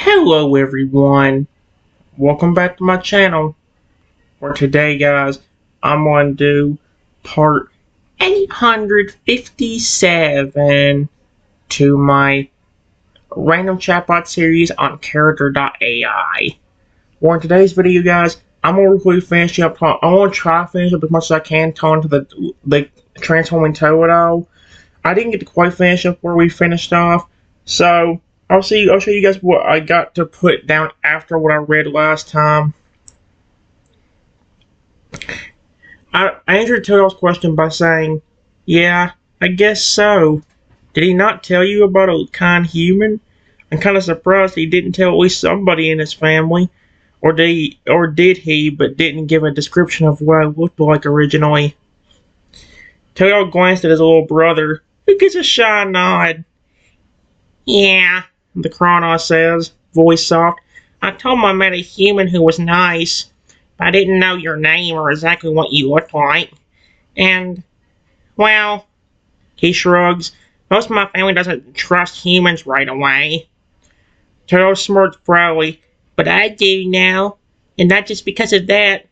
Hello everyone, welcome back to my channel. For today guys, I'm going to do part 857 to my random chatbot series on Character.ai. For today's video guys, I'm going to quickly finish up, I want to try to finish up as much as I can to the transforming Totodile. I didn't get to quite finish up where we finished off, so I'll show you guys what I got to put down after what I read last time. I answered Toadle's question by saying, yeah, I guess so. Did he not tell you about a kind human? I'm kind of surprised he didn't tell at least somebody in his family. Or did he, but didn't give a description of what I looked like originally. Toadle glanced at his little brother, who gets a shy nod. Yeah, the Chronos says, voice soft. I told him I met a human who was nice, but I didn't know your name or exactly what you looked like. And, well, he shrugs. Most of my family doesn't trust humans right away. Turtle smirked proudly. But I do now, and not just because of that.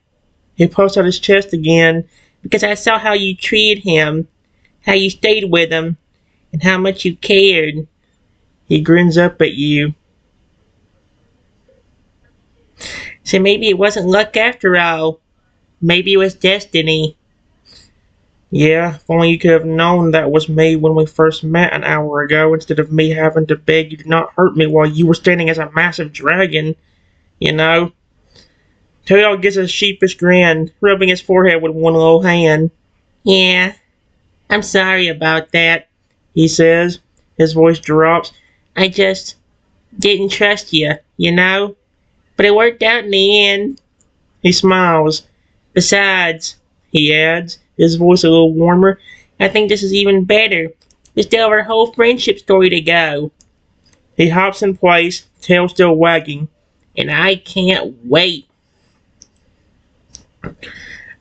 He puffed out his chest again, because I saw how you treated him, how you stayed with him, and how much you cared. He grins up at you. So maybe it wasn't luck after all. Maybe it was destiny. Yeah, if only you could have known that was me when we first met an hour ago, instead of me having to beg you to not hurt me while you were standing as a massive dragon. You know? Totodile gets a sheepish grin, rubbing his forehead with one little hand. Yeah, I'm sorry about that, he says. His voice drops. I just didn't trust you, you know? But it worked out in the end. He smiles. Besides, he adds, his voice a little warmer, I think this is even better. We still have our whole friendship story to go. He hops in place, tail still wagging, and I can't wait.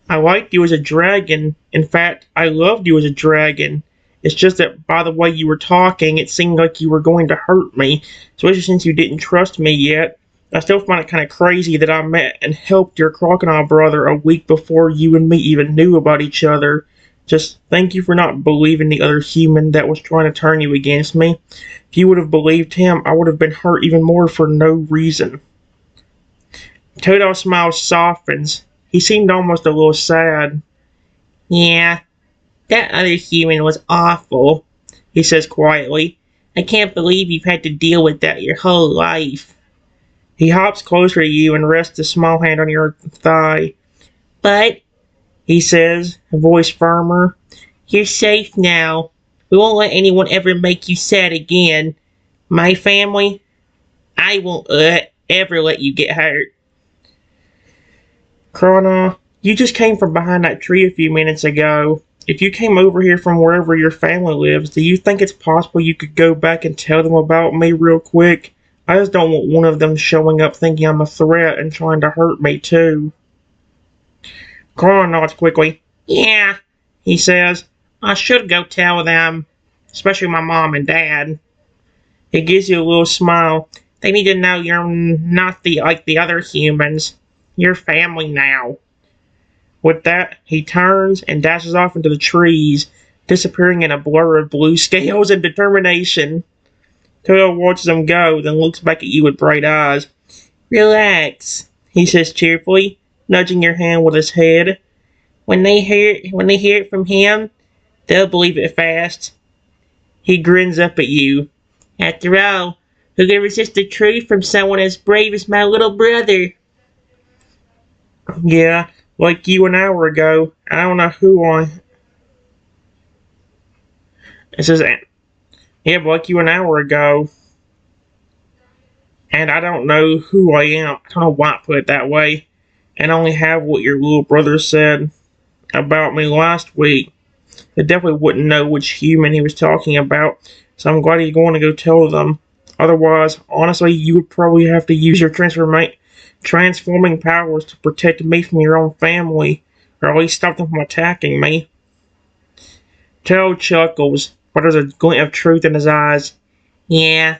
I liked you as a dragon. In fact, I loved you as a dragon. It's just that by the way you were talking, it seemed like you were going to hurt me, especially since you didn't trust me yet. I still find it kind of crazy that I met and helped your crocodile brother a week before you and me even knew about each other. Just thank you for not believing the other human that was trying to turn you against me. If you would have believed him, I would have been hurt even more for no reason. Totodile smile softens. He seemed almost a little sad. Yeah, that other human was awful, he says quietly. I can't believe you've had to deal with that your whole life. He hops closer to you and rests a small hand on your thigh. But, he says, a voice firmer, you're safe now. We won't let anyone ever make you sad again. My family, I won't ever let you get hurt. Krona, you just came from behind that tree a few minutes ago. If you came over here from wherever your family lives, do you think it's possible you could go back and tell them about me real quick? I just don't want one of them showing up thinking I'm a threat and trying to hurt me too. Krona nods quickly. Yeah, he says. I should go tell them, especially my mom and dad. He gives you a little smile. They need to know you're not like the other humans. You're family now. With that, he turns and dashes off into the trees, disappearing in a blur of blue scales and determination. Totodile watches him go, then looks back at you with bright eyes. Relax, he says cheerfully, nudging your hand with his head. When they hear it from him, they'll believe it fast. He grins up at you. After all, who can resist the truth from someone as brave as my little brother? Yeah, like you an hour ago. I don't know who I... It says, yeah, but like you an hour ago. And I don't know who I am. I don't know why I put it that way. And only have what your little brother said about me last week. They definitely wouldn't know which human he was talking about. So I'm glad he's going to go tell them. Otherwise, honestly, you would probably have to use your transforming powers to protect me from your own family, or at least stop them from attacking me. Toad chuckles, but there's a glint of truth in his eyes. Yeah,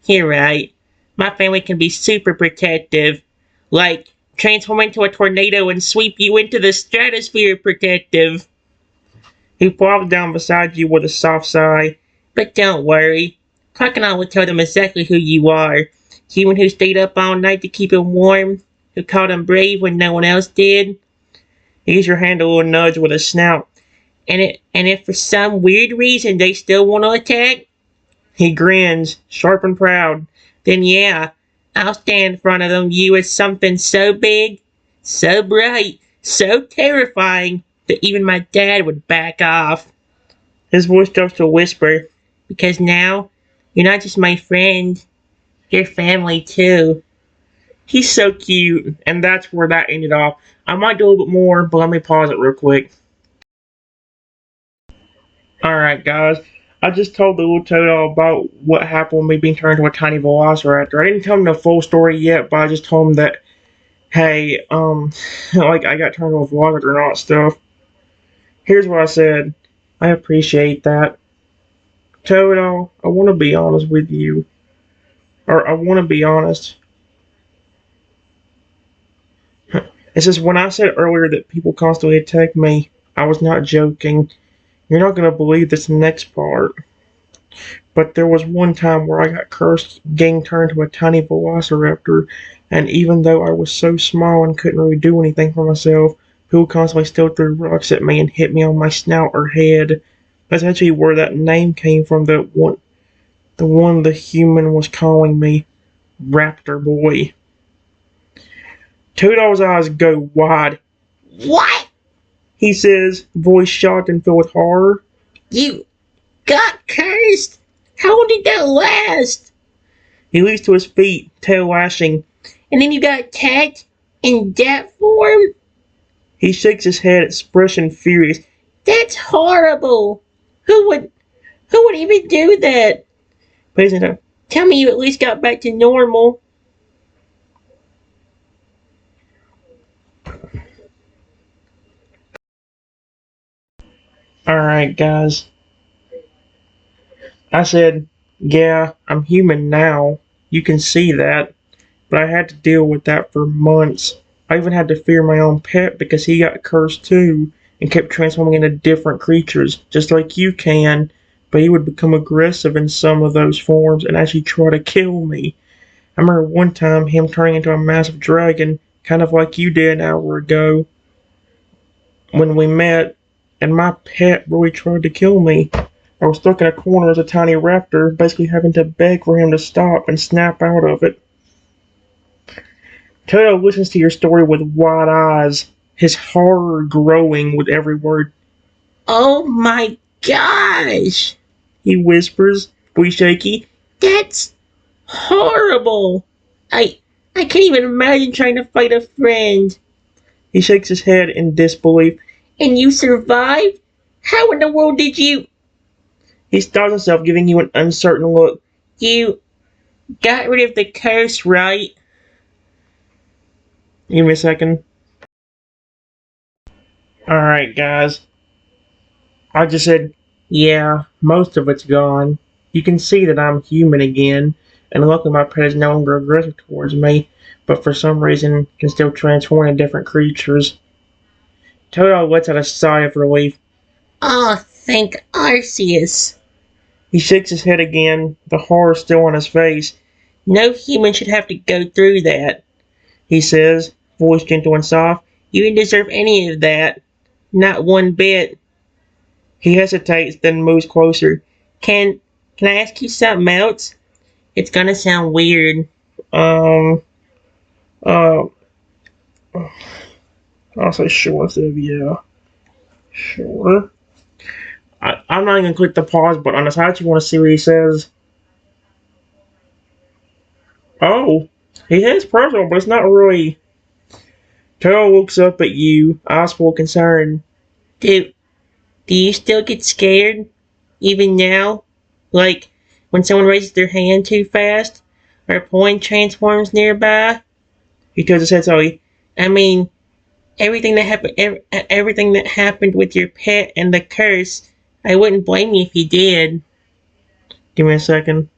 you're right. My family can be super protective. Like, transform into a tornado and sweep you into the stratosphere protective. He plops down beside you with a soft sigh. But don't worry. Crocodile will tell them exactly who you are. Human who stayed up all night to keep him warm, who called him brave when no one else did. He gives your hand a little nudge with a snout. And if for some weird reason they still want to attack, he grins, sharp and proud. Then yeah, I'll stand in front of them, you as something so big, so bright, so terrifying that even my dad would back off. His voice drops to a whisper, because now you're not just my friend, you're family too. He's so cute, and that's where that ended off. I might do a little bit more, but let me pause it real quick. Alright, guys. I just told the little Totodile about what happened with me being turned into a tiny velociraptor. I didn't tell him the full story yet, but I just told him that, hey, like, I got turned into a velociraptor and all that stuff. Here's what I said. I appreciate that. Totodile, I want to be honest with you. Or, I want to be honest. It says, when I said earlier that people constantly attack me, I was not joking. You're not going to believe this next part. But there was one time where I got cursed, getting turned to a tiny velociraptor, and even though I was so small and couldn't really do anything for myself, people constantly still threw rocks at me and hit me on my snout or head. That's actually where that name came from, the one the human was calling me, Raptor Boy. Toodle's eyes go wide. What? He says, voice shocked and filled with horror. You got cursed? How long did that last? He leaps to his feet, tail lashing. And then you got attacked in that form? He shakes his head, expression furious. That's horrible. Who would even do that? But tell me you at least got back to normal. Alright, guys. I said, yeah, I'm human now. You can see that. But I had to deal with that for months. I even had to fear my own pet because he got cursed too and kept transforming into different creatures, just like you can. But he would become aggressive in some of those forms and actually try to kill me. I remember one time him turning into a massive dragon, kind of like you did an hour ago when we met, and my pet really tried to kill me. I was stuck in a corner as a tiny raptor, basically having to beg for him to stop and snap out of it. Toto listens to your story with wide eyes, his horror growing with every word. Oh my gosh, he whispers, voice shaky. That's horrible. I can't even imagine trying to fight a friend. He shakes his head in disbelief. And you survived? How in the world did you... He stops himself, giving you an uncertain look. You got rid of the curse, right? Give me a second. Alright, guys. I just said, yeah, most of it's gone. You can see that I'm human again, and luckily my pet is no longer aggressive towards me, but for some reason can still transform into different creatures. Toto lets out a sigh of relief. Oh, thank Arceus. He shakes his head again, the horror still on his face. No human should have to go through that, he says, voice gentle and soft. You didn't deserve any of that. Not one bit. He hesitates, then moves closer. Can I ask you something else? It's gonna sound weird. Uh, I'll say sure instead of yeah. Sure. I'm not even gonna click the pause button on this. I actually want to see what he says. Oh, he has personal, but it's not really. Taro looks up at you, eyes full of concern. Do you still get scared? Even now? Like, when someone raises their hand too fast? Or a point transforms nearby? He tilts his head slowly. I mean, everything that happened with your pet and the curse, I wouldn't blame you if you did. Give me a second.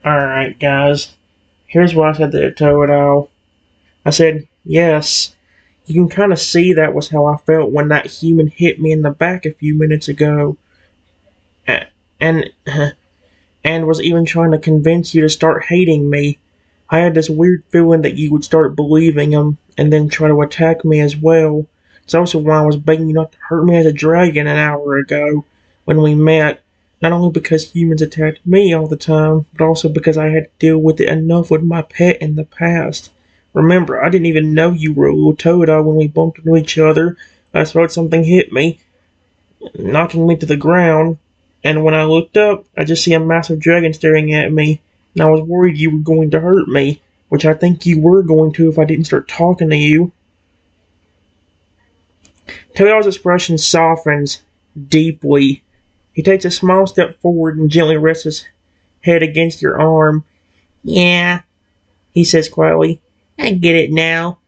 Alright, guys. Here's what I said to the Totodile. I said, yes, you can kind of see that was how I felt when that human hit me in the back a few minutes ago. And and was even trying to convince you to start hating me. I had this weird feeling that you would start believing him and then try to attack me as well. It's also why I was begging you not to hurt me as a dragon an hour ago when we met. Not only because humans attacked me all the time, but also because I had to deal with it enough with my pet in the past. Remember, I didn't even know you were a little Toadile when we bumped into each other. I thought something hit me, knocking me to the ground, and when I looked up, I just see a massive dragon staring at me, and I was worried you were going to hurt me, which I think you were going to if I didn't start talking to you. Tail's expression softens deeply. He takes a small step forward and gently rests his head against your arm. Yeah, he says quietly. I get it now.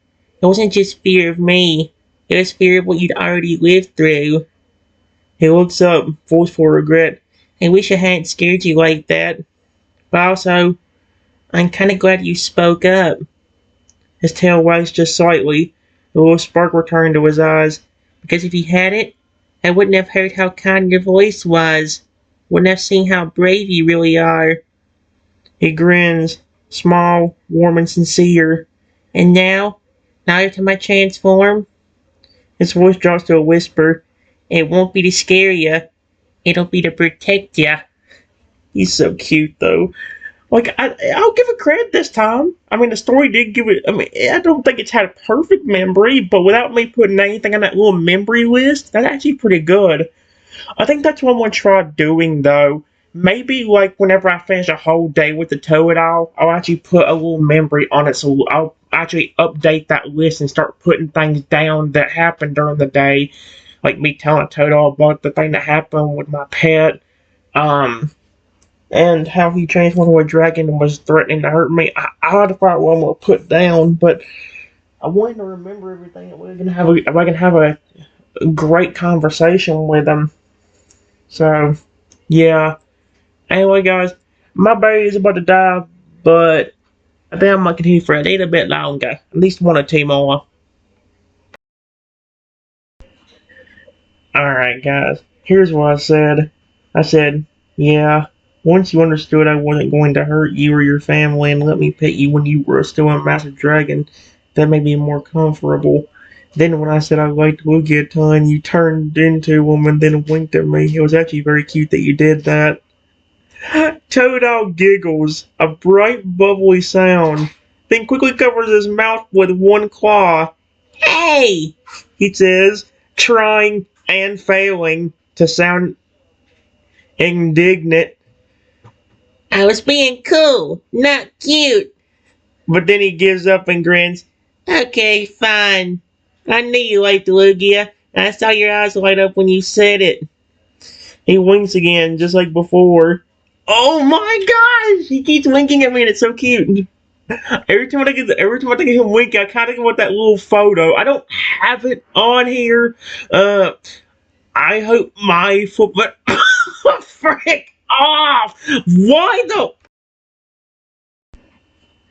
It wasn't just fear of me. It was fear of what you'd already lived through. He looks up, full of regret. I wish I hadn't scared you like that. But also, I'm kinda glad you spoke up. His tail wags just slightly. A little spark returned to his eyes. Because if you hadn't, I wouldn't have heard how kind your voice was. Wouldn't have seen how brave you really are. He grins, small, warm, and sincere. And now every time I transform, his voice drops to a whisper. It won't be to scare you. It'll be to protect you. He's so cute, though. Like, I'll give it credit this time. I mean, the story did give it. I mean, I don't think it's had a perfect memory, but without me putting anything on that little memory list, that's actually pretty good. I think that's what I'm gonna try doing, though. Maybe, like, whenever I finish a whole day with the Totodile, I'll actually put a little memory on it, so I'll actually update that list and start putting things down that happened during the day. Like me telling Totodile about the thing that happened with my pet. And how he transformed into a dragon and was threatening to hurt me. I had to find what I'm gonna put down, but I wanted to remember everything. If I can have a great conversation with him. So, yeah. Anyway, guys, my baby is about to die, but I think I'm gonna continue for a little bit longer, at least one or two more. Alright, guys, here's what I said. I said, yeah, once you understood I wasn't going to hurt you or your family and let me pet you when you were still a massive dragon, that made me more comfortable. Then when I said I liked Lugia a ton, you turned into him and then winked at me. It was actually very cute that you did that. Totodile giggles, a bright bubbly sound, then quickly covers his mouth with one claw. Hey! He says, trying and failing to sound indignant. I was being cool, not cute. But then he gives up and grins. Okay, fine. I knew you liked Lugia, and I saw your eyes light up when you said it. He winks again, just like before. Oh my gosh! He keeps winking at me and it's so cute. Every time I think of him winking, I kind of think about that little photo. I don't have it on here. I hope my foot, but frick off! Why the?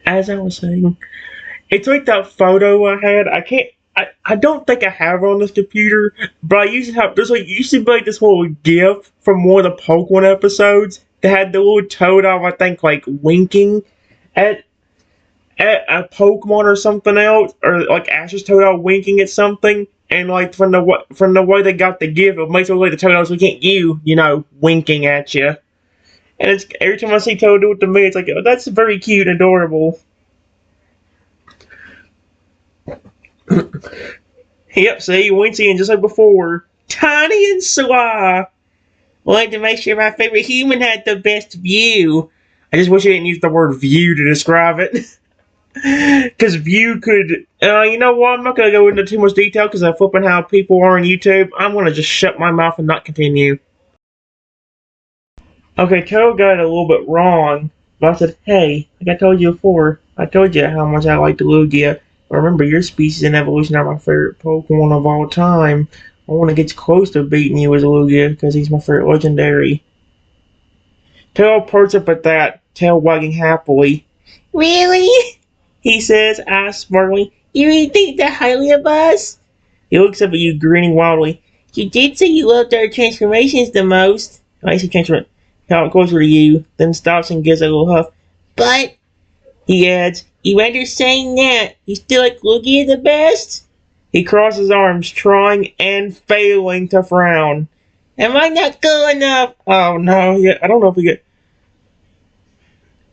As I was saying, it's like that photo I had. I can't. I don't think I have it on this computer, but I used to have. There's like used to be like this little GIF from one of the Pokemon episodes that had the little Totodile, I think, like winking at a Pokemon or something else, or like Ash's Totodile winking at something, and like from the way they got the GIF, it makes it look like the Totodile's looking at you, winking at you. And it's every time I see Toad do it to me, it's like, oh, that's very cute, adorable. Yep, see, wincy and just like before, tiny and sly. Wanted to make sure my favorite human had the best view. I just wish I didn't use the word view to describe it. Because view could, you know what, I'm not going to go into too much detail because I'm flipping how people are on YouTube. I'm going to just shut my mouth and not continue. Okay, Toad got it a little bit wrong, but I said, hey, like I told you before, I told you how much I like Lugia. Remember, your species and evolution are my favorite Pokemon of all time. I want to get close to beating you as Lugia because he's my favorite legendary. Tail perks up at that, tail wagging happily. Really? He says, eyes sparkling. You really think that highly of us? He looks up at you, grinning wildly. You did say you loved our transformations the most. I see transform. He walks closer to you, then stops and gives a little huff. But, he adds, even after saying that, you still like Lugia the best? He crosses his arms, trying and failing to frown. Am I not cool enough? Oh no, yeah, I don't know if we get.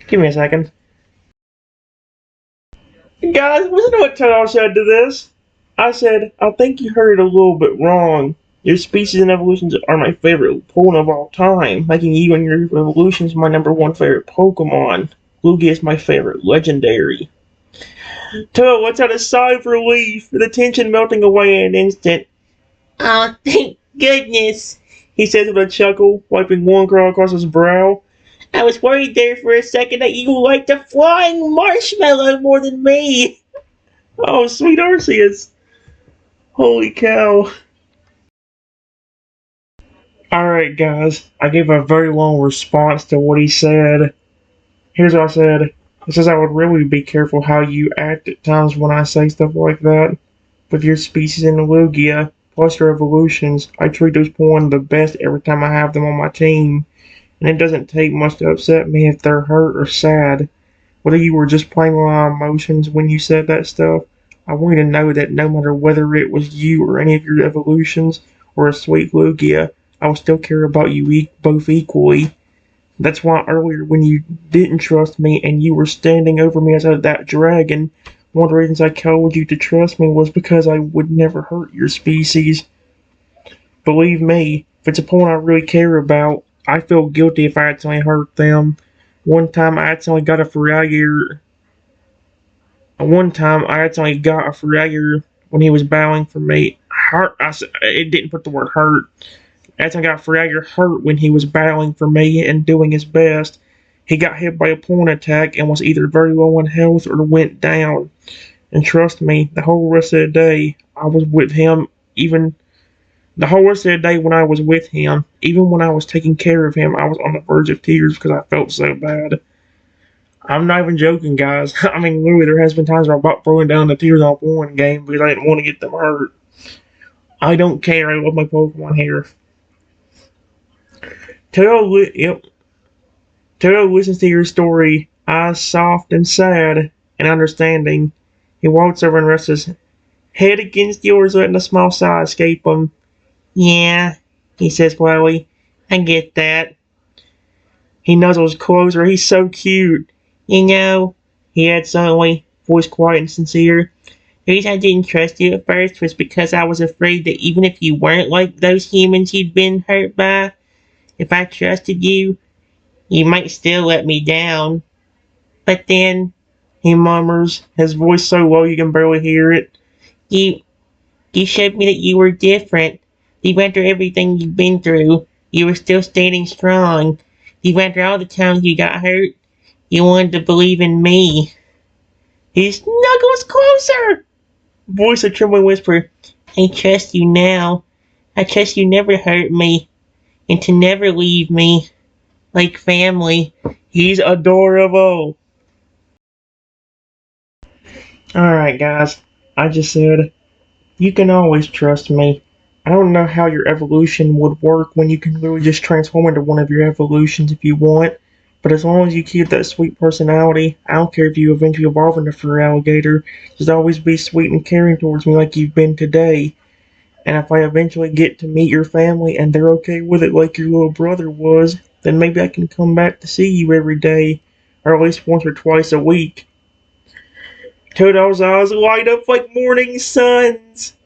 Give me a second. Guys, listen to what Totodile said to this. I said, I think you heard it a little bit wrong. Your species and evolutions are my favorite Pokemon of all time, making you and your evolutions my number one favorite Pokemon. Lugia is my favorite legendary. Totodile lets out a sigh of relief, the tension melting away in an instant. Oh, thank goodness, he says with a chuckle, wiping one curl across his brow. I was worried there for a second that you liked the flying marshmallow more than me. Oh, sweet Arceus. Holy cow. Alright, guys. I gave a very long response to what he said. Here's what I said. It says I would really be careful how you act at times when I say stuff like that. With your species in Lugia, plus your evolutions, I treat those Pokemon the best every time I have them on my team. And it doesn't take much to upset me if they're hurt or sad. Whether you were just playing with my emotions when you said that stuff, I want you to know that no matter whether it was you or any of your evolutions or a sweet Lugia, I will still care about you both equally. That's why earlier when you didn't trust me and you were standing over me as that dragon, one of the reasons I told you to trust me was because I would never hurt your species. Believe me, if it's a point I really care about, I feel guilty if I accidentally hurt them. One time I accidentally got a Feralier. One time I accidentally got a Feralier when he was bowing for me. Hurt. It didn't put the word hurt. I accidentally got Feralier hurt when he was battling for me and doing his best. He got hit by a point attack and was either very low on health or went down. And trust me, the whole rest of the day I was with him. Even the whole rest of the day when I was with him, even when I was taking care of him, I was on the verge of tears because I felt so bad. I'm not even joking, guys. I mean, literally, there has been times where I'm about throwing down the tears on one game because I didn't want to get them hurt. I don't care. I love my Pokemon here. Yep. Toto listens to your story, eyes soft and sad and understanding. He walks over and rests his head against yours, letting a small sigh escape him. Yeah, he says quietly. I get that. He nuzzles closer. He's so cute. You know, he adds suddenly, voice quiet and sincere. The reason I didn't trust you at first was because I was afraid that even if you weren't like those humans you'd been hurt by, if I trusted you, you might still let me down. But then, he murmurs, his voice so low you can barely hear it. You You showed me that you were different. Even after everything you've been through, you were still standing strong. Even after all the times you got hurt, you wanted to believe in me. He snuggles closer. Voice a trembling whisper. I trust you now. I trust you never hurt me. And to never leave me. Like family. He's adorable. Alright, guys. I just said, you can always trust me. I don't know how your evolution would work when you can literally just transform into one of your evolutions if you want, but as long as you keep that sweet personality, I don't care if you eventually evolve into a fur alligator, just always be sweet and caring towards me like you've been today. And if I eventually get to meet your family and they're okay with it like your little brother was, then maybe I can come back to see you every day, or at least once or twice a week. Toadle's eyes light up like morning suns.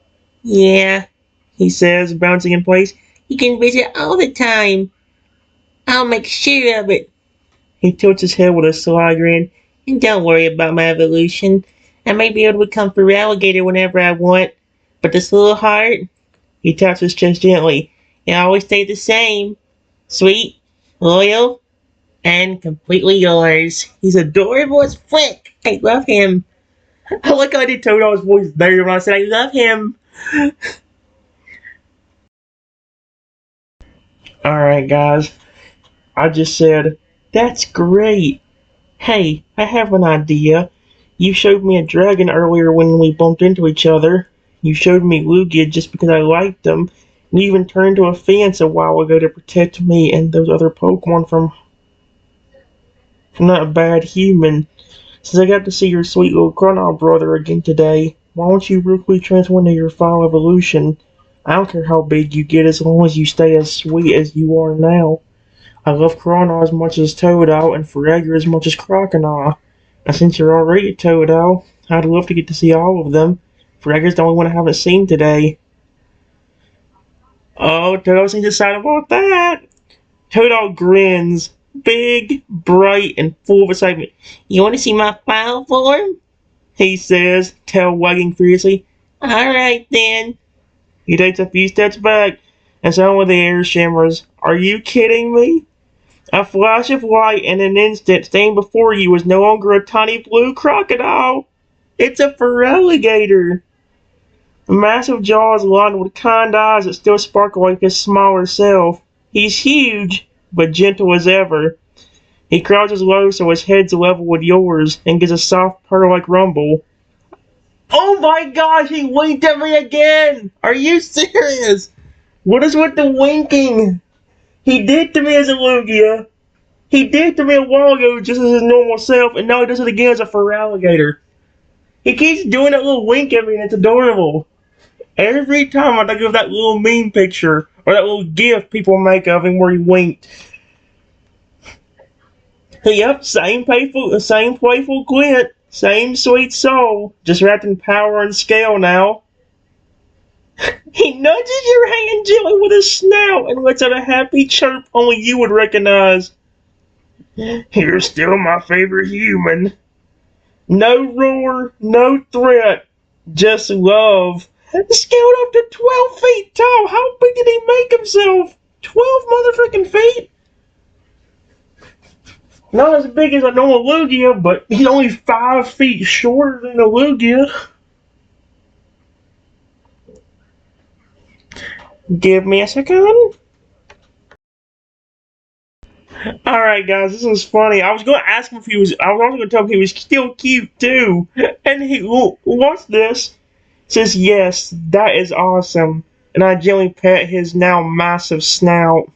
Yeah, he says, bouncing in place. You can visit all the time. I'll make sure of it. He tilts his head with a sly grin. And don't worry about my evolution. I may be able to become for alligator whenever I want. But this little heart, he taps his chest gently. It always stay the same. Sweet, loyal, and completely yours. He's adorable as frick. I love him. I like how I did Toadle's voice there when I said I love him. Alright, guys. I just said, "That's great. Hey, I have an idea. You showed me a dragon earlier when we bumped into each other. You showed me Lugia just because I liked them. And you even turned into a fence a while ago to protect me and those other Pokemon from that bad human. Since I got to see your sweet little Chrono brother again today, why don't you real quick transfer into your final evolution? I don't care how big you get as long as you stay as sweet as you are now. I love Chrono as much as Totodile and Forever as much as Crocodile. And since you're already a Totodile, I'd love to get to see all of them. Forever's the only one I haven't seen today." Oh, Totodile seems excited about that. Totodile grins, big, bright, and full of excitement. "You want to see my final form?" he says, tail wagging furiously. "Alright then." He takes a few steps back, and suddenly the air shimmers. "Are you kidding me?" A flash of light, and in an instant, standing before you was no longer a tiny blue crocodile. It's a feraligator. Massive jaws lined with kind eyes that still sparkle like his smaller self. He's huge, but gentle as ever. He crouches low so his head's level with yours, and gives a soft purr-like rumble. Oh my gosh, he winked at me again! Are you serious? What is with the winking? He did to me as a Lugia. He did to me a while ago just as his normal self, and now he does it again as a feraligator. He keeps doing that little wink at me, and it's adorable. Every time I think of that little meme picture, or that little gif people make of him where he winked. Yep, same playful glint, same sweet soul, just wrapped in power and scale now. He nudges your hand gently with his snout and lets out a happy chirp only you would recognize. "You're still my favorite human." No roar, no threat, just love. Scaled up to 12 feet tall. How big did he make himself? 12 motherfucking feet? Not as big as a normal Lugia, but he's only 5 feet shorter than a Lugia. Give me a second. Alright guys, this is funny. I was going to ask him if he was, I was also going to tell him he was still cute too. And he, what's this? Says, "Yes, that is awesome." And I gently pet his now massive snout.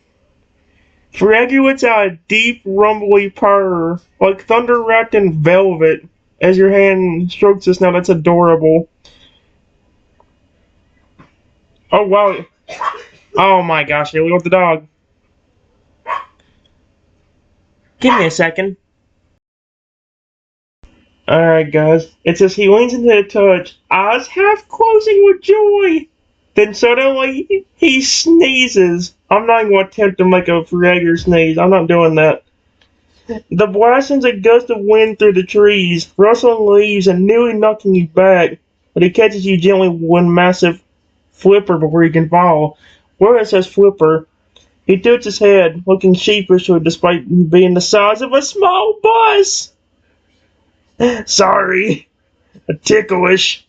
Forever lets out a deep, rumbly purr, like thunder wrapped in velvet, as your hand strokes his snout. That's adorable. Oh wow. Oh my gosh, here we go with the dog. Give me a second. Alright guys, it says he leans into the touch, eyes half closing with joy. Then suddenly, he sneezes. I'm not even going to attempt to make a regular sneeze. I'm not doing that. The blast sends a gust of wind through the trees, rustling leaves and nearly knocking you back. But he catches you gently with one massive flipper before you can fall. Where it says flipper, he tilts his head, looking sheepishly despite being the size of a small bus. "Sorry, ticklish."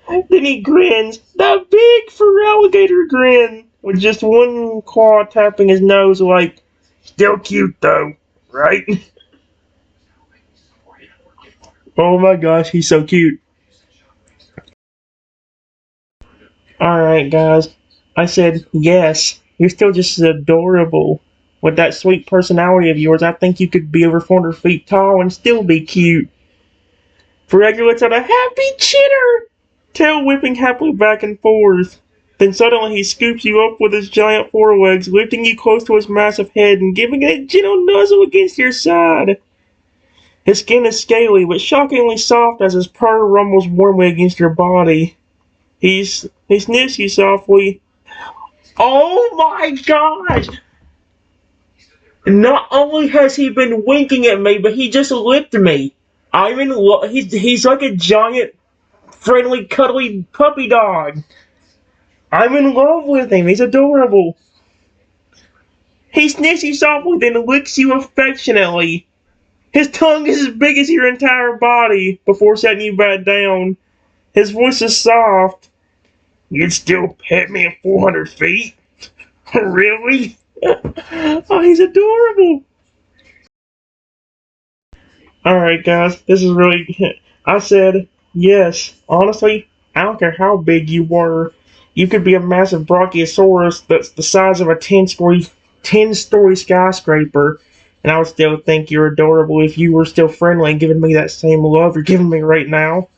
Then he grins, that big feraligator grin, with just one claw tapping his nose like, "Still cute though, right?" Oh my gosh, he's so cute. Alright guys, I said yes, you're still just adorable. With that sweet personality of yours, I think you could be over 400 feet tall and still be cute. Forever lets out a happy chitter, tail whipping happily back and forth. Then suddenly he scoops you up with his giant forelegs, lifting you close to his massive head and giving it a gentle nuzzle against your side. His skin is scaly, but shockingly soft as his purr rumbles warmly against your body. He sniffs you softly. Oh my gosh! Not only has he been winking at me, but he just licked me. I'm in love. He's like a giant, friendly, cuddly puppy dog. I'm in love with him. He's adorable. He sniffs you softly, then licks you affectionately. His tongue is as big as your entire body before setting you back down. His voice is soft. "You'd still pet me at 400 feet? Really?" Oh, he's adorable. Alright, guys, this is really. I said, yes. Honestly, I don't care how big you were. You could be a massive Brachiosaurus that's the size of a 10-story skyscraper, and I would still think you're adorable if you were still friendly and giving me that same love you're giving me right now.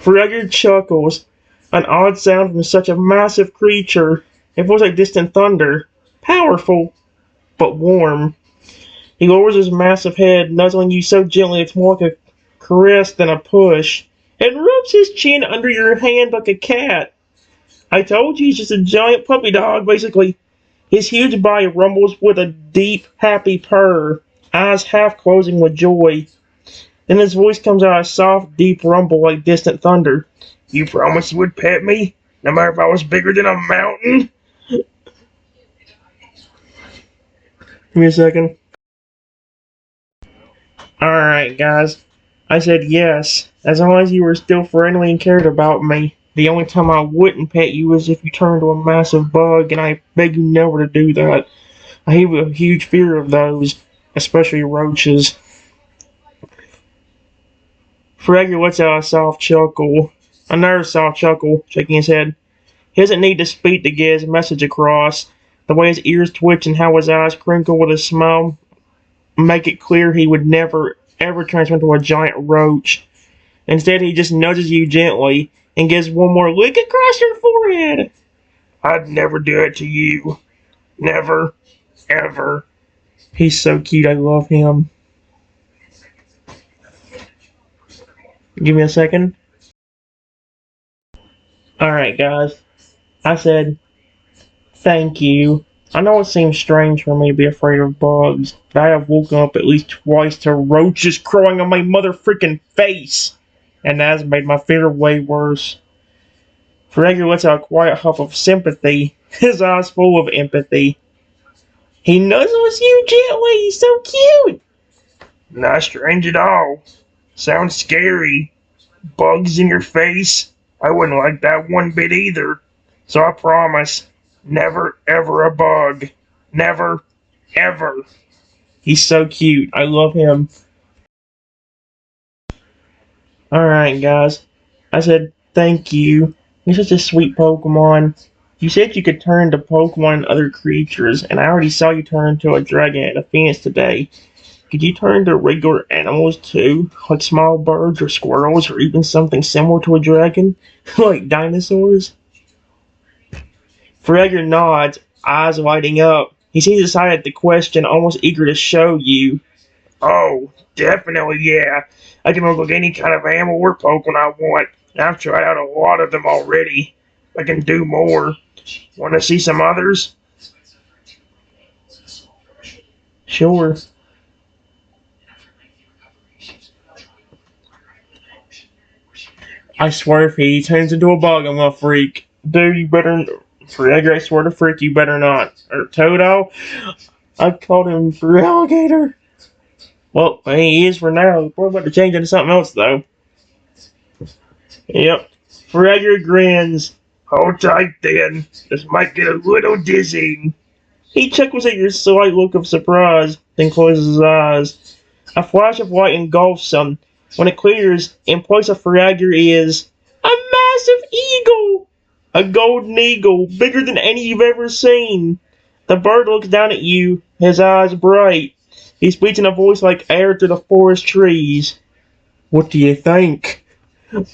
Frigga chuckles, an odd sound from such a massive creature. It was like distant thunder, powerful, but warm. He lowers his massive head, nuzzling you so gently it's more like a caress than a push, and rubs his chin under your hand like a cat. I told you he's just a giant puppy dog, basically. His huge body rumbles with a deep, happy purr, eyes half closing with joy. Then his voice comes out a soft, deep rumble like distant thunder. You promised you would pet me, no matter if I was bigger than a mountain? Give me a second. Alright, guys. I said yes, as long as you were still friendly and cared about me. The only time I wouldn't pet you is if you turned into a massive bug, and I beg you never to do that. I have a huge fear of those, especially roaches. Fragger lets out a soft chuckle. Another soft chuckle, shaking his head. He doesn't need to speak to get his message across. The way his ears twitch and how his eyes crinkle with a smile make it clear he would never, ever transform into a giant roach. Instead, he just nudges you gently and gives one more lick across your forehead. I'd never do it to you. Never. Ever. He's so cute, I love him. Give me a second. Alright, guys. I said, thank you. I know it seems strange for me to be afraid of bugs, but I have woken up at least twice to roaches crawling on my mother freaking face, and that has made my fear way worse. Fragger lets out a quiet huff of sympathy, his eyes full of empathy. He nuzzles you gently, he's so cute! Not strange at all. Sounds scary. Bugs in your face? I wouldn't like that one bit either. So I promise, never ever a bug. Never, ever. He's so cute. I love him. Alright, guys. I said thank you. You're such a sweet Pokemon. You said you could turn into Pokemon and other creatures, and I already saw you turn into a dragon and a phoenix today. Could you turn into regular animals too? Like small birds or squirrels or even something similar to a dragon? Like dinosaurs? Fragger nods, eyes lighting up. He seems excited at the question, almost eager to show you. Oh, definitely, yeah. I can look like any kind of animal or Pokemon I want. I've tried out a lot of them already. I can do more. Want to see some others? Sure. I swear if he turns into a bug, I'm gonna freak. Dude, you better. Fragger, I swear to freak, you better not. Or Totodile? I called him for alligator. Well, he is for now. We're about to change into something else, though. Yep. Fragger grins. Hold tight, then. This might get a little dizzy. He chuckles at your slight look of surprise, then closes his eyes. A flash of light engulfs him. When it clears, in place of Fragger is a massive eagle! A golden eagle, bigger than any you've ever seen. The bird looks down at you, his eyes bright. He speaks in a voice like air through the forest trees. What do you think?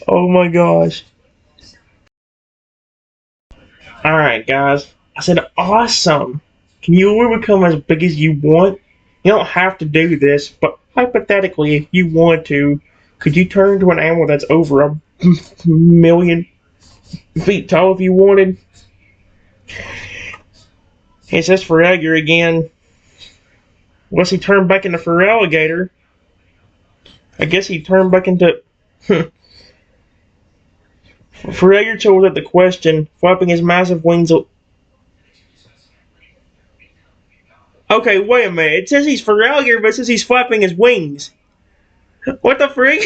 Oh my gosh. Alright, guys. I said awesome. Can you ever become as big as you want? You don't have to do this, but hypothetically, if you want to, could you turn into an animal that's over a million feet tall if you wanted? It says Fragger again. Unless he turned back into Feraligator. I guess he turned back into... Fragger chose at the question, flapping his massive wings... Okay, wait a minute. It says he's Feraligator, but it says he's flapping his wings. What the frick?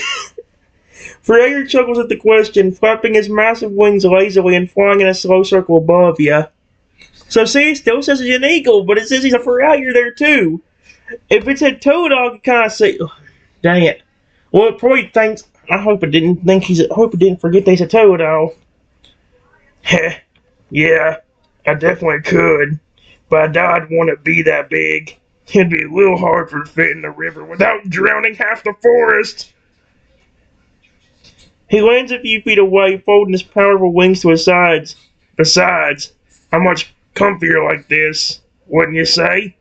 Fragger chuckles at the question, flapping his massive wings lazily and flying in a slow circle above you. So see, it still says he's an eagle, but it says he's a Feraligator there too. If it said Totodile, you kind of say, oh, dang it. Well, it probably thinks. I hope it didn't think he's. I hope it didn't forget they said Totodile. Heh. Yeah, I definitely could, but I doubt I'd want to be that big. It'd be a little hard for to fit in the river without drowning half the forest. He lands a few feet away, folding his powerful wings to his sides. Besides, I'm much comfier like this, wouldn't you say?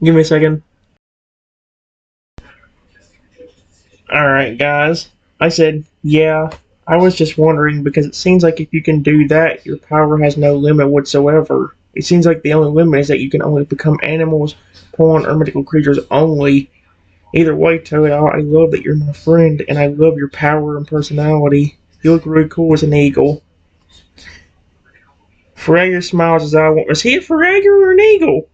Give me a second. Alright, guys. I said, yeah, I was just wondering because it seems like if you can do that, your power has no limit whatsoever. It seems like the only limit is that you can only become animals, pawn, or mythical creatures only. Either way, Totodile, I love that you're my friend, and I love your power and personality. You look really cool as an eagle. Fragger smiles as I want. Is he a Fragger or an eagle?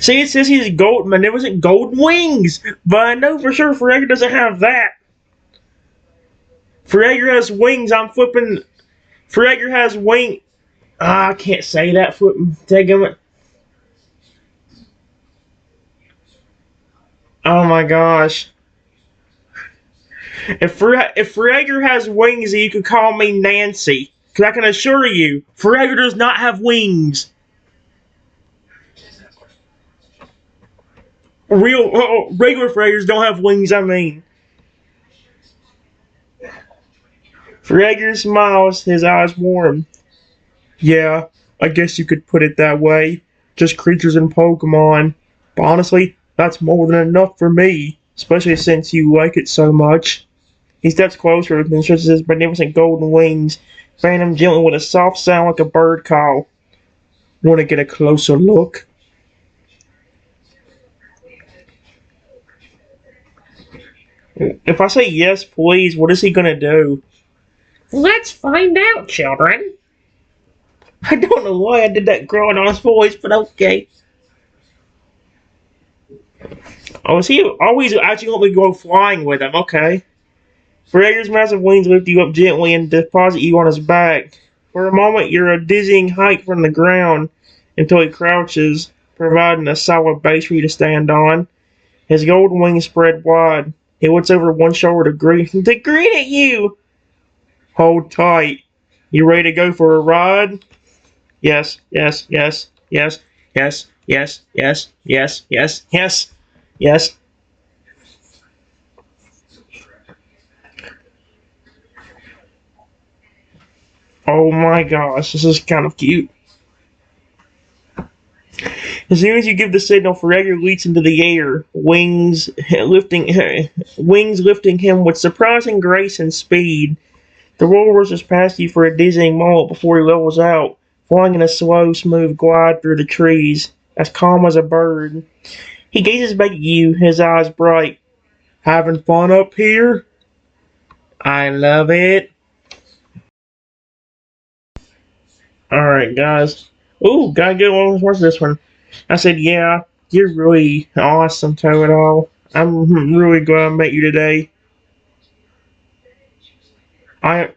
See, it says he's gold, magnificent golden wings, but I know for sure Fragger doesn't have that. Fragger has wings. I'm flipping. Fragger has wing. I can't say that. Flipping. Take him. Oh my gosh. If Fragger has wings, you could call me Nancy. Because I can assure you, Fragger does not have wings. Regular Fraggers don't have wings, I mean. Fragger smiles, his eyes warm. Yeah, I guess you could put it that way. Just creatures and Pokemon. But honestly, that's more than enough for me. Especially since you like it so much. He steps closer and stretches his magnificent golden wings, fanning him gently with a soft sound like a bird call. Want to get a closer look? If I say yes, please, what is he gonna do? Let's find out, children. I don't know why I did that growing on his voice, but okay. Oh, is he always actually want me to go flying with him? Okay. Fragger's massive wings lift you up gently and deposit you on his back. For a moment, you're a dizzying height from the ground until he crouches, providing a solid base for you to stand on. His golden wings spread wide. He looks over one shoulder to grin at you. Hold tight. You ready to go for a ride? Yes, yes, yes, yes, yes, yes, yes, yes, yes, yes, yes. Oh my gosh, this is kind of cute. As soon as you give the signal, Fragger leaps into the air, wings lifting him with surprising grace and speed. The roller rushes past you for a dizzying moment before he levels out, flying in a slow, smooth glide through the trees, as calm as a bird. He gazes back at you, his eyes bright. Having fun up here? I love it. Alright, guys. Ooh, gotta get one. What's this one? I said, yeah, you're really awesome, Totodile. I'm really glad I met you today. I.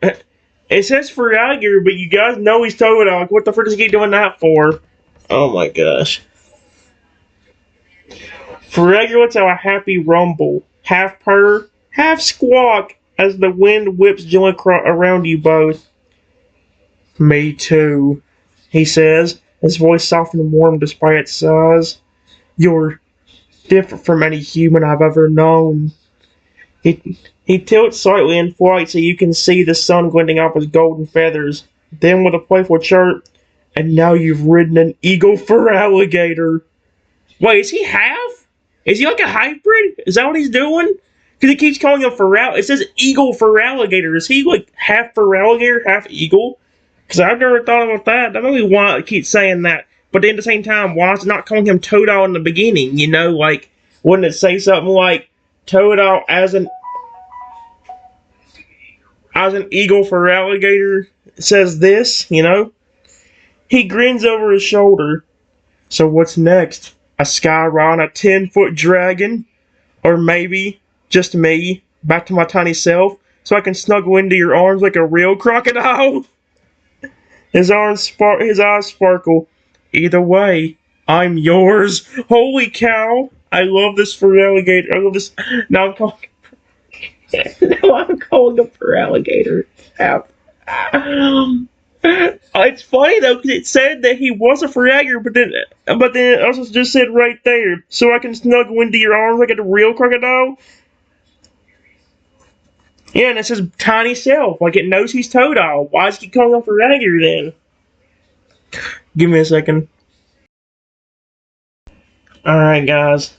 It says Fragger, but you guys know he's Totodile. What the frick does he keep doing that for? Oh my gosh. Fragger lets out a happy rumble, half purr, half squawk, as the wind whips gently around you both. Me too, he says, his voice soft and warm despite its size. You're different from any human I've ever known. He tilts slightly in flight so you can see the sun glinting off his golden feathers. Then, with a playful chirp, and now you've ridden an eagle for alligator. Wait, is he half? Is he like a hybrid? Is that what he's doing? Because he keeps calling him for It says eagle for alligator. Is he like half for alligator, half eagle? Because I've never thought about that. I don't know why I keep saying that. But then at the same time, why is it not calling him Totodile in the beginning? You know, like, wouldn't it say something like Totodile as an eagle for alligator says this, you know? He grins over his shoulder. So what's next? A sky ride, a 10-foot dragon? Or maybe, just me, back to my tiny self, so I can snuggle into your arms like a real crocodile? His eyes sparkle. Either way, I'm yours. Holy cow! I love this for alligator. I love this. Now I'm calling. Now I'm calling him for alligator. It's funny though, because it said that he was a fragger, but then it also just said right there, so I can snuggle into your arms like a real crocodile. Yeah, and it says tiny self, like it knows he's Totodile. Why is he calling him fragger then? Give me a second. Alright, guys.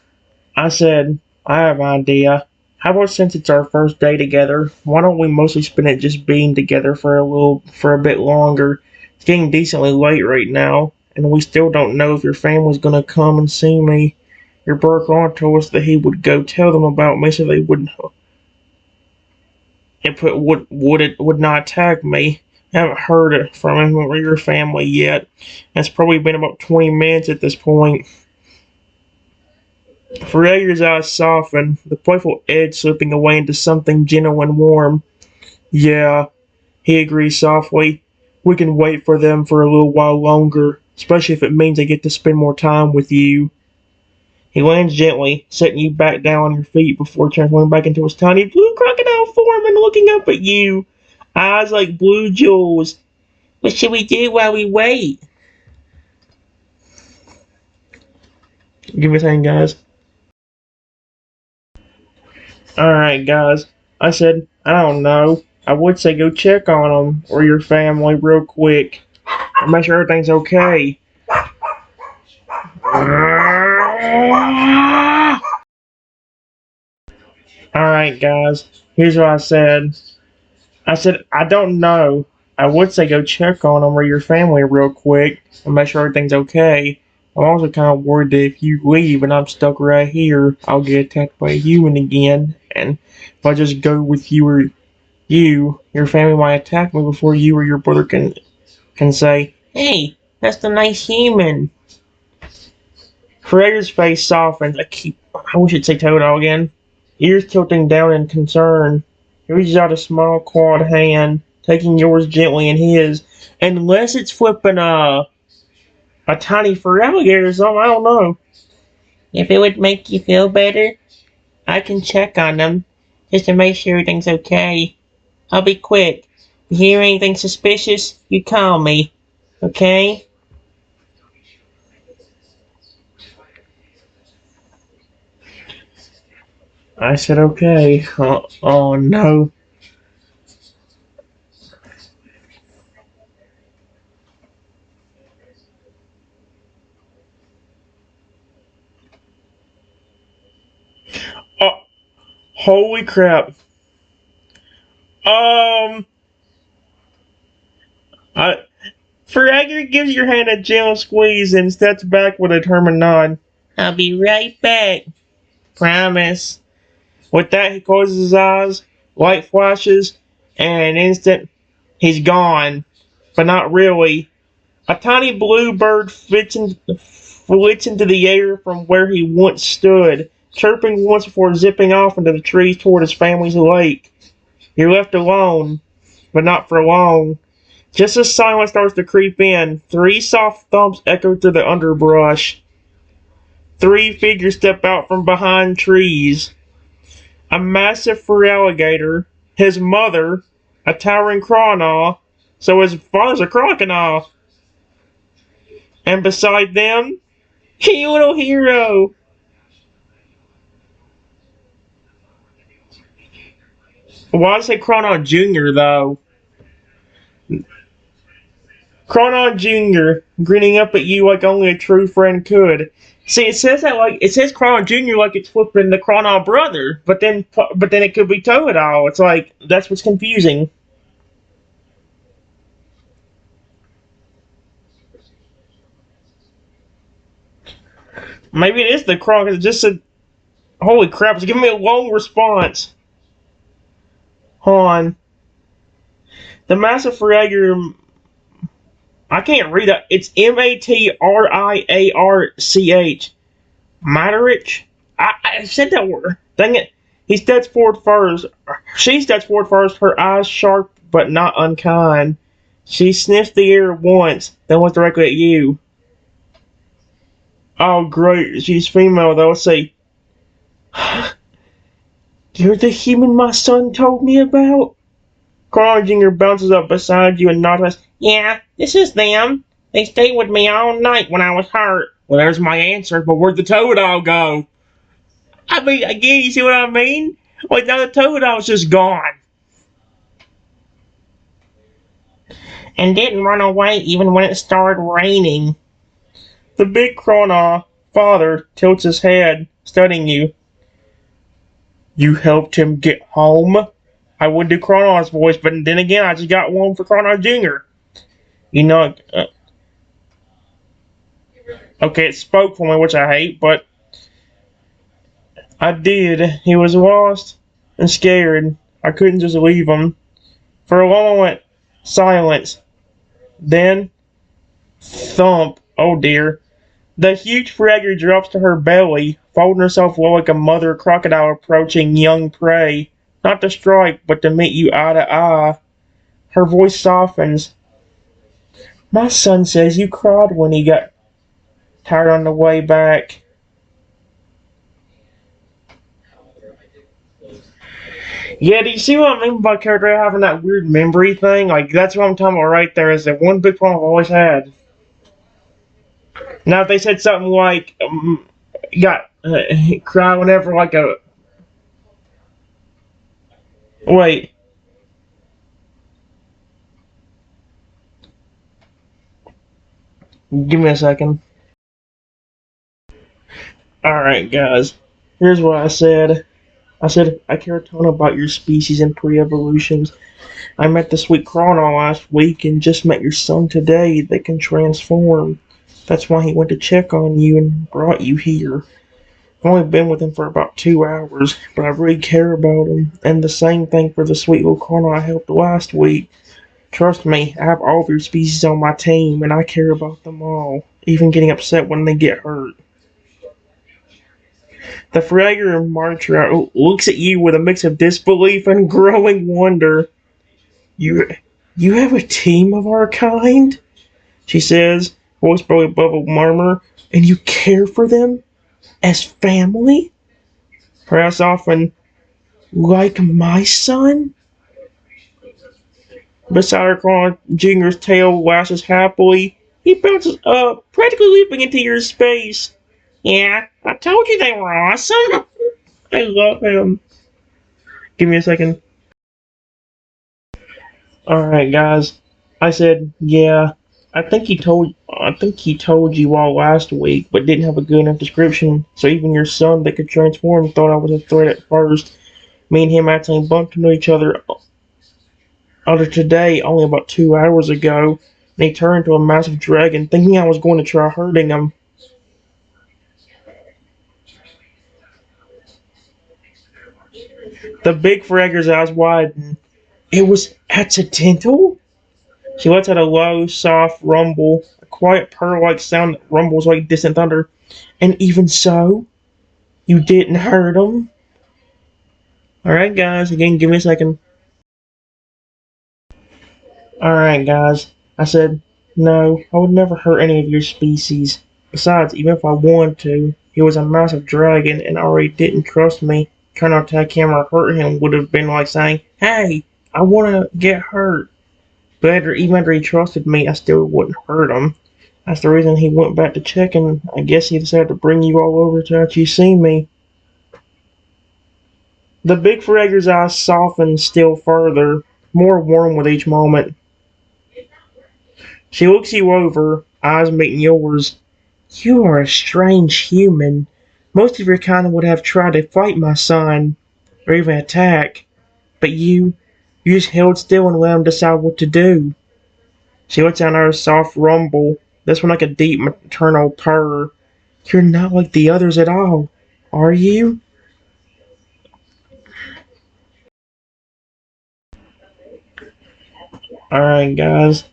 I said, I have an idea. How about since it's our first day together, why don't we mostly spend it just being together for a bit longer? It's getting decently late right now, and we still don't know if your family's gonna come and see me. Your brother told us that he would go tell them about me so they wouldn't would not attack me. I haven't heard it from him or your family yet. It's probably been about 20 minutes at this point. Freya's eyes soften, the playful edge slipping away into something gentle and warm. Yeah, he agrees softly. We can wait for them for a little while longer, especially if it means I get to spend more time with you. He lands gently, setting you back down on your feet before transforming back into his tiny blue crocodile form and looking up at you. Eyes like blue jewels. What should we do while we wait? Give me a second, guys. Alright, guys. I said, I don't know. I would say go check on them or your family real quick and make sure everything's okay. Alright, guys. Here's what I said. I said, I don't know. I would say go check on them or your family real quick and make sure everything's okay. I'm also kind of worried that if you leave and I'm stuck right here, I'll get attacked by a human again. And if I just go with you or your family might attack me before you or your brother can say, "Hey, that's the nice human." Freya's face softens. I wish it'd say Totodile again. Ears tilting down in concern. He reaches out a small clawed hand, taking yours gently in his. Unless it's flipping a tiny fur alligator or something, I don't know. If it would make you feel better, I can check on them, just to make sure everything's okay. I'll be quick. If you hear anything suspicious, you call me. Okay? I said okay. Oh no. Oh, holy crap. Um, I, Fragger gives your hand a gentle squeeze and steps back with a determined nod. I'll be right back. Promise. With that, he closes his eyes, light flashes, and in an instant, he's gone. But not really. A tiny blue bird flits into the air from where he once stood, chirping once before zipping off into the trees toward his family's lake. You're left alone, but not for long. Just as silence starts to creep in, three soft thumps echo through the underbrush. Three figures step out from behind trees. A massive fur alligator, his mother, a towering crocodile, so his father's a crocodile. And beside them, you little hero. Why did I say Cronon Jr. though? Cronon Jr. grinning up at you like only a true friend could. See, it says Cronon Jr. like it's flipping the Cronon brother, but then it could be Totodile. It's like that's what's confusing. Maybe it is the Cronon because it just said, "Holy crap!" It's giving me a long response. Hold on. The massive Fragger. I can't read that. It's Matriarch. Matarich? I said that word. Dang it. He steps forward first. She steps forward first, her eyes sharp but not unkind. She sniffed the air once, then looked directly at you. Oh, great. She's female, though. Let's see. You're the human my son told me about? Carl Jr. bounces up beside you and nods. Yeah, this is them. They stayed with me all night when I was hurt. Well, there's my answer, but where'd the Totodile go? I mean, again, you see what I mean? Like, now the Totodile's just gone. And didn't run away even when it started raining. The big Cronaw father tilts his head, studying you. You helped him get home? I would do Cronaw's voice, but then again, I just got one for Cronaw Jr. You know, okay, it spoke for me, which I hate, but I did. He was lost and scared. I couldn't just leave him. For a moment, silence. Then, thump. Oh dear. The huge fragger drops to her belly, folding herself low like a mother crocodile approaching young prey. Not to strike, but to meet you eye to eye. Her voice softens. My son says you cried when he got tired on the way back. Yeah, do you see what I mean by Character having that weird memory thing? Like, that's what I'm talking about right there, is that one big problem I've always had. Now, if they said something like, cry whenever, like a... Wait. Give me a second. Alright, guys. Here's what I said. I care a ton about your species and pre-evolutions. I met the sweet Chrono last week and just met your son today that can transform. That's why he went to check on you and brought you here. I've only been with him for about 2 hours, but I really care about him. And the same thing for the sweet little Chrono I helped last week. Trust me, I have all of your species on my team, and I care about them all, even getting upset when they get hurt. The Fragger Marcher looks at you with a mix of disbelief and growing wonder. You have a team of our kind? She says, voice barely above a murmur, and you care for them? As family? Perhaps often like my son? Beside her, Carl Jr.'s tail lashes happily. He bounces up, practically leaping into your space. Yeah, I told you they were awesome. I love him. Give me a second. Alright, guys. I said, yeah. I think he told you all last week, but didn't have a good enough description. So even your son that could transform thought I was a threat at first. Me and him actually bumped into each other today, only about 2 hours ago, and he turned into a massive dragon, thinking I was going to try hurting him. The big fragger's eyes widen. It was accidental? She lets out a low, soft rumble, a quiet purr-like sound that rumbles like distant thunder. And even so, you didn't hurt him? Alright, guys, again, give me a second. Alright, guys, I said, no, I would never hurt any of your species. Besides, even if I wanted to, he was a massive dragon and already didn't trust me. Trying to attack him or hurt him would have been like saying, hey, I want to get hurt. But even after he trusted me, I still wouldn't hurt him. That's the reason he went back to check, and I guess he decided to bring you all over to actually see me. The big fragger's eyes soften still further, more warm with each moment. She looks you over, eyes meeting yours. You are a strange human. Most of your kind would have tried to fight my son, or even attack. But you just held still and let him decide what to do. She lets out her soft rumble, this one like a deep maternal purr. You're not like the others at all, are you? Alright, guys.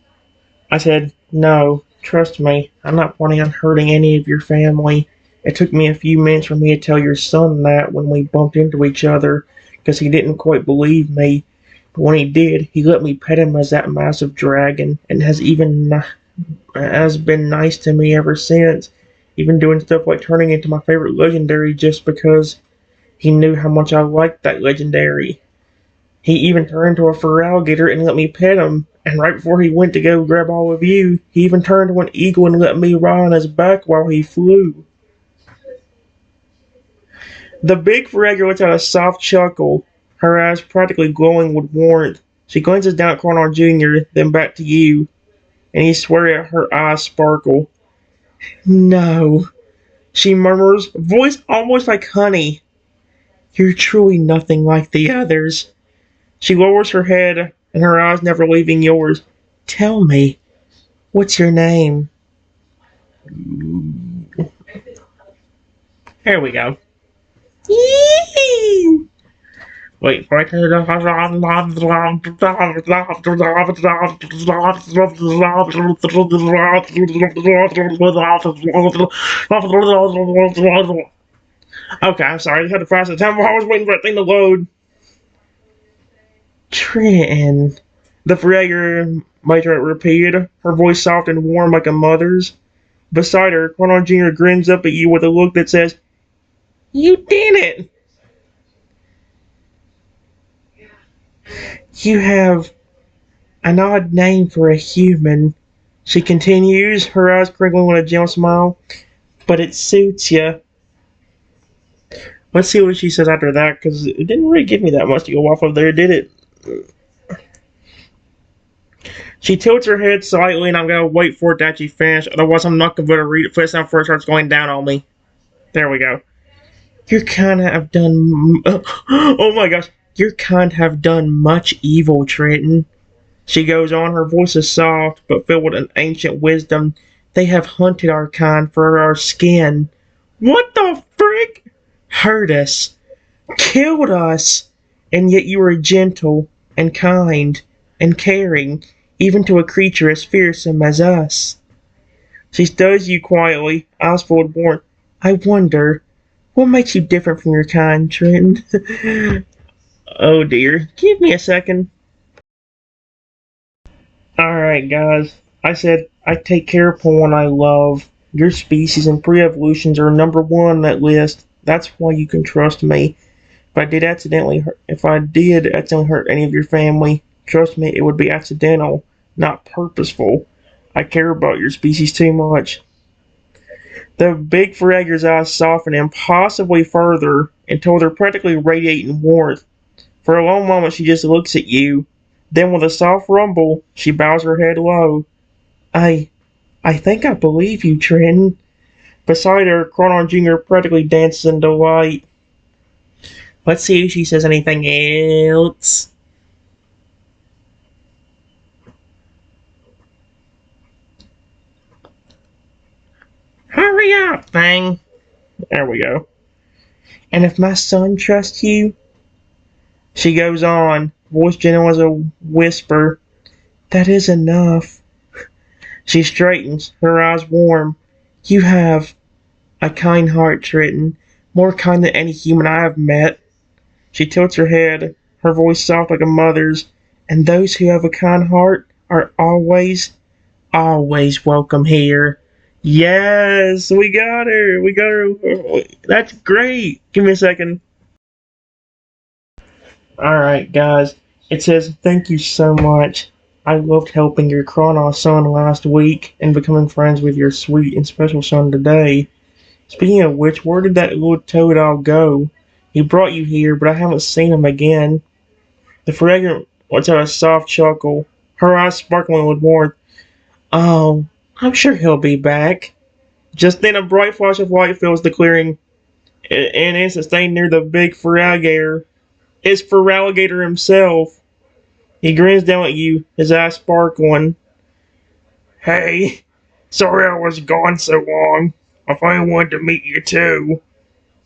I said, no, trust me, I'm not planning on hurting any of your family. It took me a few minutes for me to tell your son that when we bumped into each other, because he didn't quite believe me. But when he did, he let me pet him as that massive dragon, and has been nice to me ever since. Even doing stuff like turning into my favorite legendary just because he knew how much I liked that legendary. He even turned into a fur alligator and let me pet him. And right before he went to go grab all of you, he even turned into an eagle and let me ride on his back while he flew. The big fragger lets out a soft chuckle, her eyes practically glowing with warmth. She glances down at Cornell Jr., then back to you, and you swear at her eyes sparkle. No, she murmurs, voice almost like honey. You're truly nothing like the others. She lowers her head, and her eyes never leaving yours. Tell me, what's your name? There we go. Yee! Wait for it. Okay, I'm sorry. I had to pass the time. I was waiting for that thing to load. Trin. The Fragger Mitra repeated, her voice soft and warm like a mother's. Beside her, Cornell Jr. grins up at you with a look that says, You did it! You have an odd name for a human, she continues, her eyes crinkling with a gentle smile, but it suits you. Let's see what she says after that, because it didn't really give me that much to go off of there, did it? She tilts her head slightly, and I'm going to wait for it to actually finish, otherwise I'm not going to be able to read it first before it starts going down on me. There we go. Your kind have done. Oh my gosh. Your kind have done much evil, Trenton. She goes on, her voice is soft, but filled with an ancient wisdom. They have hunted our kind for our skin. What the frick? Hurt us. Killed us. And yet you are gentle, and kind, and caring, even to a creature as fearsome as us. She studies you quietly, eyes full of warmth. I wonder, what makes you different from your kind, Trenton? Oh dear. Give me a second. Alright, guys. I said I take care of one I love. Your species and pre-evolutions are number one on that list. That's why you can trust me. If I did accidentally hurt any of your family, trust me, it would be accidental, not purposeful. I care about your species too much. The big fragger's eyes soften impossibly further until they're practically radiating warmth. For a long moment, she just looks at you. Then, with a soft rumble, she bows her head low. I, I think I believe you, Trenton. Beside her, Cronon Jr. practically dances in delight. Let's see if she says anything else. Hurry up, thing. There we go. And if my son trusts you, she goes on, voice gentle as a whisper, that is enough. She straightens, her eyes warm. You have a kind heart, Trenton, more kind than any human I have met. She tilts her head, her voice soft like a mother's, and those who have a kind heart are always, always welcome here. Yes, we got her. We got her. That's great. Give me a second. Alright, guys. It says, thank you so much. I loved helping your Kronos son last week and becoming friends with your sweet and special son today. Speaking of which, where did that little Totodile go? He brought you here, but I haven't seen him again. The fragrant lets out a soft chuckle, her eyes sparkling with warmth. Oh, I'm sure he'll be back. Just then a bright flash of light fills the clearing, and it's staying near the big fur alligator. It's fur alligator himself. He grins down at you, his eyes sparkling. Hey, sorry I was gone so long. I finally wanted to meet you too.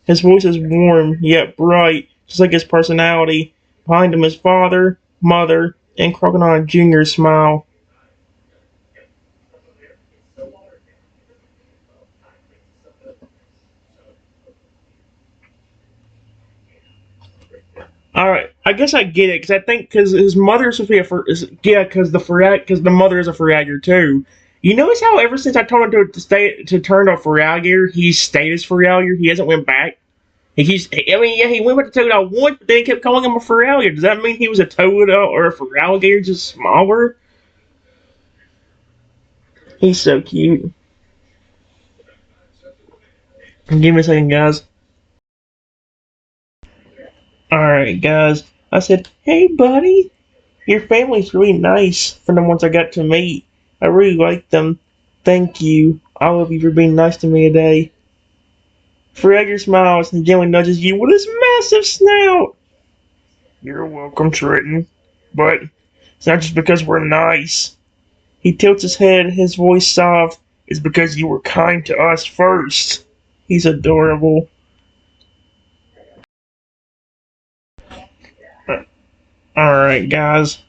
His voice is warm, yet bright, just like his personality. Behind him is father, mother, and Crocodile Jr.'s smile. Alright, I guess I get it because I think because his mother's supposed to be yeah, because the mother is a Faragier too. You notice how ever since I told him to turn to a Faragier, he stayed as Faragier. He hasn't went back. I mean, yeah, he went with the Totodile once, but then he kept calling him a Faragier. Does that mean he was a Totodile or a Faragier, just smaller? He's so cute. Give me a second, guys. Alright, guys. I said, hey, buddy. Your family's really nice from the ones I got to meet. I really like them. Thank you, all of you, for being nice to me today. Fragger smiles and gently nudges you with his massive snout. You're welcome, Trenton. But it's not just because we're nice. He tilts his head, his voice soft. It's because you were kind to us first. He's adorable. Alright, guys.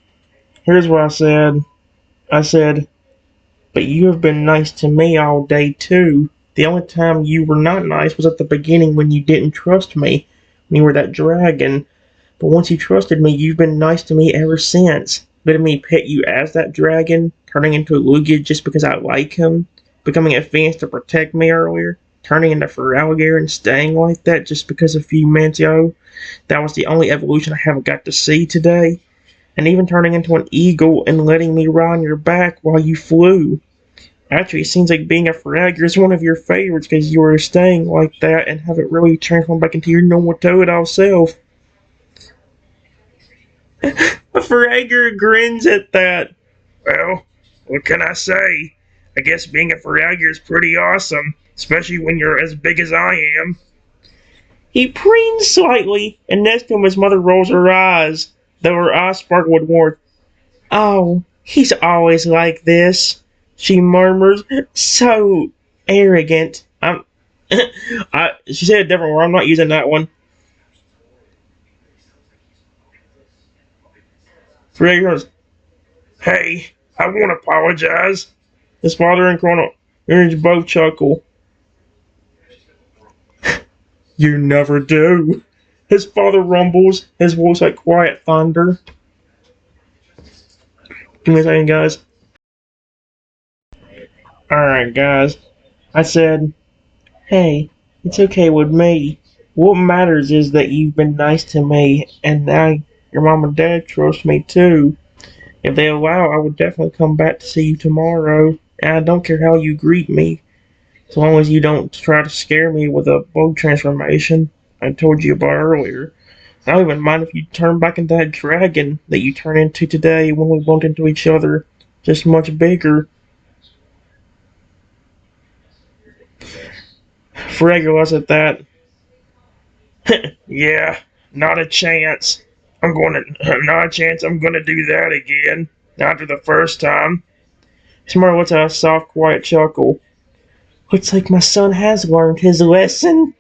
Here's what I said. I said, but you have been nice to me all day, too. The only time you were not nice was at the beginning when you didn't trust me, when you were that dragon. But once you trusted me, you've been nice to me ever since. Letting me pet you as that dragon, turning into a Lugia just because I like him, becoming a fence to protect me earlier, turning into Feraligatr and staying like that just because a few minutes ago. That was the only evolution I haven't got to see today. And even turning into an eagle and letting me ride on your back while you flew. Actually, it seems like being a Fragger is one of your favorites because you were staying like that and haven't really transformed back into your normal Totodile self. The Fragger grins at that. Well, what can I say? I guess being a Fragger is pretty awesome, especially when you're as big as I am. He preens slightly, and next to him his mother rolls her eyes, though her eyes sparkle with warmth. Oh, he's always like this, she murmurs, so arrogant. She said a different word, I'm not using that one. Frigga goes, hey, I won't apologize. His father and Colonel Orange both chuckle. You never do. His father rumbles, his voice like quiet thunder. Give me a second, guys. Alright, guys. I said, hey, it's okay with me. What matters is that you've been nice to me, and now your mom and dad trust me too. If they allow, I would definitely come back to see you tomorrow. And I don't care how you greet me, as long as you don't try to scare me with a bug transformation I told you about earlier. I don't even mind if you turn back into that dragon that you turn into today when we bump into each other, just much bigger. Fraggle was at that. Yeah, not a chance. Not a chance I'm gonna do that again. Not after the first time. Smart lets out a soft, quiet chuckle. Looks like my son has learned his lesson,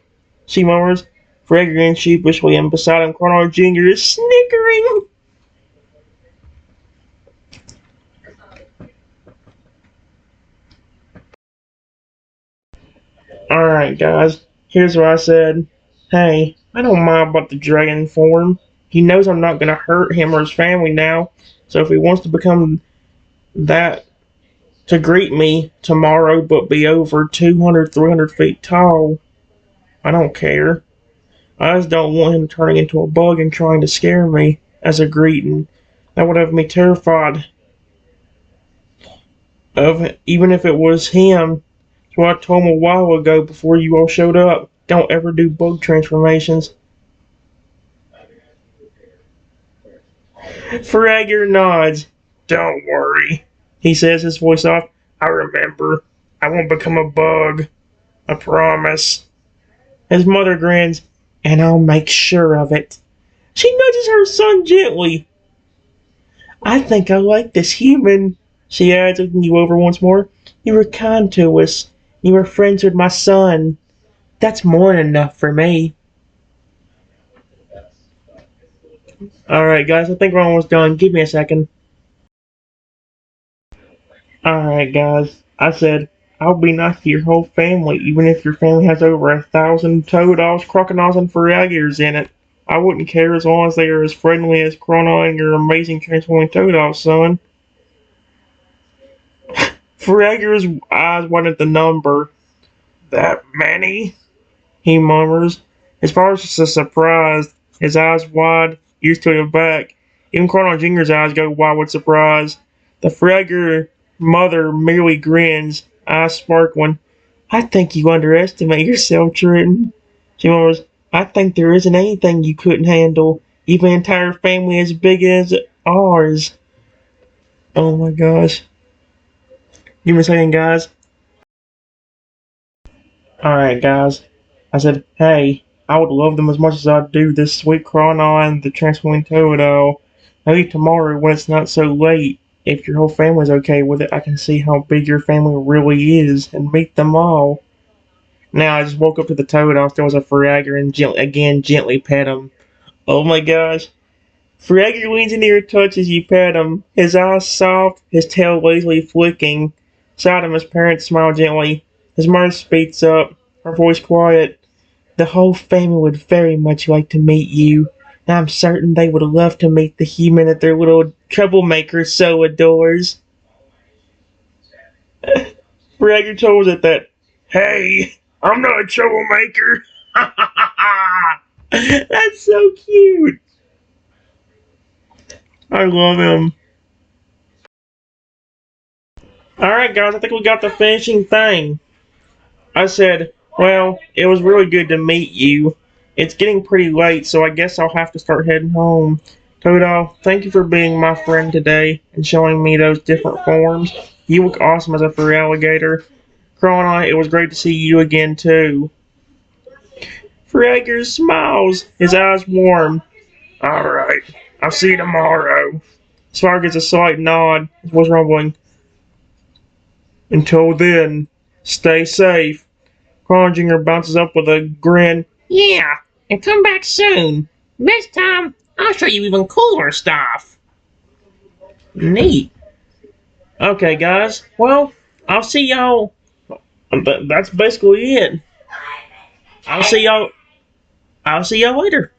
she murmurs. Fraggle grins sheepishly, and beside him, Colonel Jr. is snickering. Alright, guys, here's what I said. Hey, I don't mind about the dragon form. He knows I'm not gonna hurt him or his family now, so if he wants to become that to greet me tomorrow but be over 200, 300 feet tall, I don't care. I just don't want him turning into a bug and trying to scare me as a greeting. That would have me terrified of even if it was him. So I told him a while ago before you all showed up. Don't ever do bug transformations. Fragger nods. Don't worry, he says, his voice off. I remember. I won't become a bug. I promise. His mother grins, and I'll make sure of it. She nudges her son gently. I think I like this human, she adds, looking you over once more. You were kind to us. You were friends with my son. That's more than enough for me. Alright, guys, I think we're almost done. Give me a second. Alright, guys, I said, I'll be nice to your whole family, even if your family has over 1,000 Toadolls, Crocodiles, and Feraligatrs in it. I wouldn't care as long as they are as friendly as Chrono and your amazing transforming Totodile, son. Fragger's eyes wanted the number. That many? He murmurs. His father's just as surprised, his eyes wide, used to it back. Even Chrono Jr.'s eyes go wide with surprise. The Fragger mother merely grins, eyes sparkling. I think you underestimate yourself, Trenton. She murmurs, I think there isn't anything you couldn't handle, even an entire family as big as ours. Oh my gosh. Give me a second, guys. Alright, guys. I said, hey, I would love them as much as I do this sweet Chrono and the Transforming Totodile. Maybe tomorrow when it's not so late, if your whole family's okay with it, I can see how big your family really is and meet them all. Now I just woke up to the Totodile, there was a Fragger, and gently pet him. Oh my gosh. Fragger leans in your touch as you pet him, his eyes soft, his tail lazily flicking. Beside him, his parents smile gently. His mother speaks up, her voice quiet. The whole family would very much like to meet you, and I'm certain they would love to meet the human that their little troublemaker so adores. Fragger told us that, hey, I'm not a troublemaker. That's so cute. I love him. Alright, guys, I think we got the finishing thing. I said, well, it was really good to meet you. It's getting pretty late, so I guess I'll have to start heading home. Totodile, thank you for being my friend today and showing me those different forms. You look awesome as a fur alligator. Chrono, it was great to see you again, too. Fragger smiles, his eyes warm. Alright, I'll see you tomorrow. Swagger gets a slight nod, his voice rumbling. Until then, stay safe. Chrono Jr. bounces up with a grin. Yeah, and come back soon. This time, I'll show you even cooler stuff. Neat. Okay, guys. Well, I'll see y'all. That's basically it. I'll see y'all. I'll see y'all later.